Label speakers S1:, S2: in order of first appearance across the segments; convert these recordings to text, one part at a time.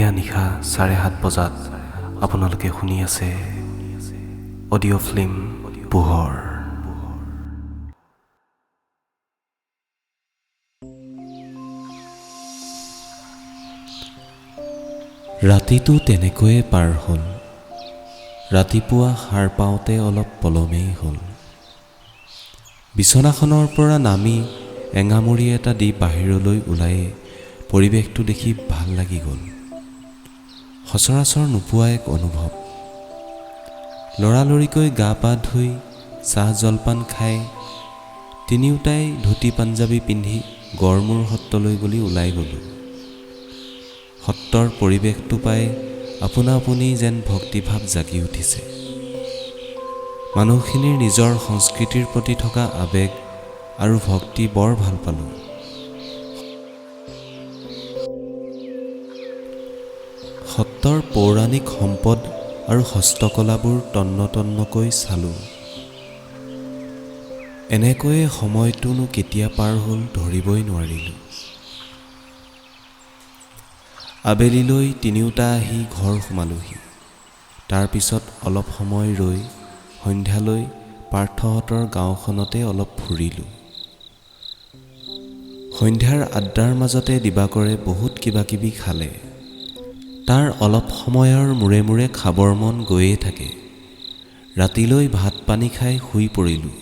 S1: এতিয়া নিশা 7:30 বজাত আপোনালোকে শুনি আছে অডিঅ' ফিল্ম পোহৰ।
S2: ৰাতিটো তেনেকৈয়ে পাৰ হ'ল। ৰাতিপুৱা সাৰ পাওঁতে অলপ পলমেই হ'ল। বিছনাখনৰ পৰা নামি এঙামুৰি এটা দি বাহিৰলৈ ওলাই পৰিৱেশটো দেখি ভাল লাগি গ'ল। সচৰাচৰ নোপোৱা এক অনুভৱ। লৰালৰিকৈ গা পা ধুই চাহ জলপান খাই তিনিওটাই ধুতি পাঞ্জাবী পিন্ধি গড়মূৰ সত্ৰলৈ বুলি ওলাই গ'লোঁ। সত্ৰৰ পৰিৱেশটো পাই আপোনা আপুনি যেন ভক্তিভাৱ জাগি উঠিছে। মানুহখিনিৰ নিজৰ সংস্কৃতিৰ প্ৰতি থকা আৱেগ আৰু ভক্তি বৰ ভাল পালোঁ। সত্ৰৰ পৌৰাণিক সম্পদ আৰু হস্তকলাবোৰ তন্নতন্নকৈ চালোঁ। এনেকৈয়ে সময়টোনো কেতিয়া পাৰ হ'ল ধৰিবই নোৱাৰিলোঁ। আবেলিলৈ তিনিওটা আহি ঘৰ সোমালোহি। তাৰ পিছত অলপ সময় ৰৈ সন্ধ্যালৈ পাৰ্থহঁতৰ গাঁওখনতে অলপ ফুৰিলোঁ। সন্ধ্যাৰ আড্ডাৰ মাজতে দিবাকৰে বহুত কিবাকিবি খালে। তাৰ অলপ সময়ৰ মূৰে মূৰে খাবৰ মন গৈয়ে থাকে। ৰাতিলৈ ভাত পানী খাই শুই পৰিলোঁ।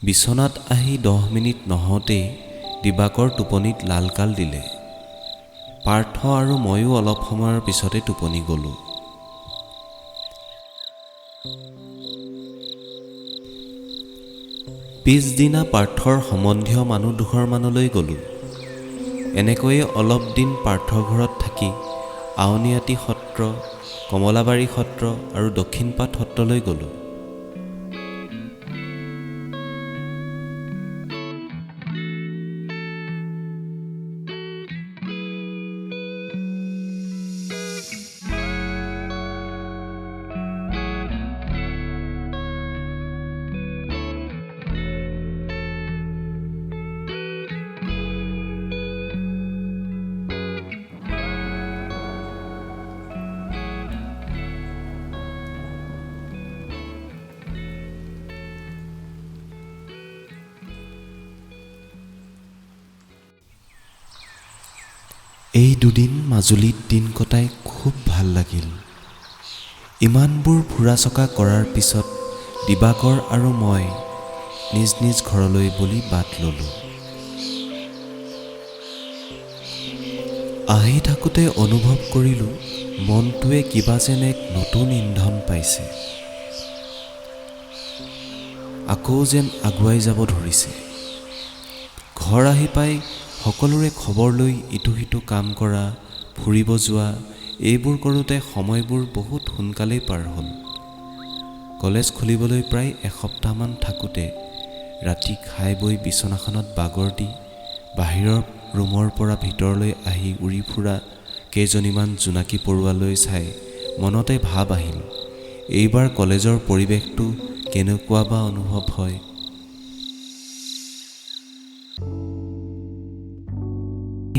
S2: বিচনাত আহি 10 মিনিট নহওঁতেই দিবাকৰ টোপনিত লালকাল দিলে। পাৰ্থ আৰু ময়ো অলপ সময়ৰ পিছতে টোপনি গ'লোঁ। পিছদিনা পাৰ্থৰ সম্বন্ধীয় মানুহ দুঘৰমানলৈ গ'লোঁ। এনেকৈয়ে অলপ দিন পাৰ্থৰ ঘৰত থাকি আউনীআটী সত্ৰ, কমলাবাৰী সত্ৰ আৰু দক্ষিণপাট সত্ৰলৈ গ'লোঁ। এই দুদিন মাজুলীত দিন কটাই খুব ভাল লাগিল। ইমানবোৰ ফুৰা চকা কৰাৰ পিছত দিবাকৰ আৰু মই নিজ নিজ ঘৰলৈ বুলি বাট ল'লোঁ। আহি থাকোঁতে অনুভৱ কৰিলোঁ মনটোৱে কিবা যেন এক নতুন ইন্ধন পাইছে। আকৌ যেন আগুৱাই যাব ধৰিছে। ঘৰ আহি পাই সকলোৰে খবৰ লৈ ইটো সিটো কাম কৰা, ফুৰিব যোৱা এইবোৰ কৰোঁতে সময়বোৰ বহুত সোনকালেই পাৰ হ'ল। কলেজ খুলিবলৈ প্ৰায় এসপ্তাহমান থাকোঁতে ৰাতি খাই বৈ বিচনাখনত বাগৰ দি বাহিৰৰ ৰুমৰ পৰা ভিতৰলৈ আহি উৰি ফুৰা কেইজনীমান জোনাকী পৰুৱালৈ চাই মনতে ভাৱ আহিল, এইবাৰ কলেজৰ পৰিৱেশটো কেনেকুৱা বা অনুভৱ হয়।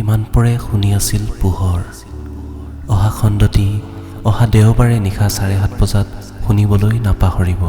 S1: ইমান পৰে শুনি আছিল পোহৰ। অহা খণ্ডটি অহা দেওবাৰে নিশা 7:30 বজাত শুনিবলৈ নাপাহৰিব।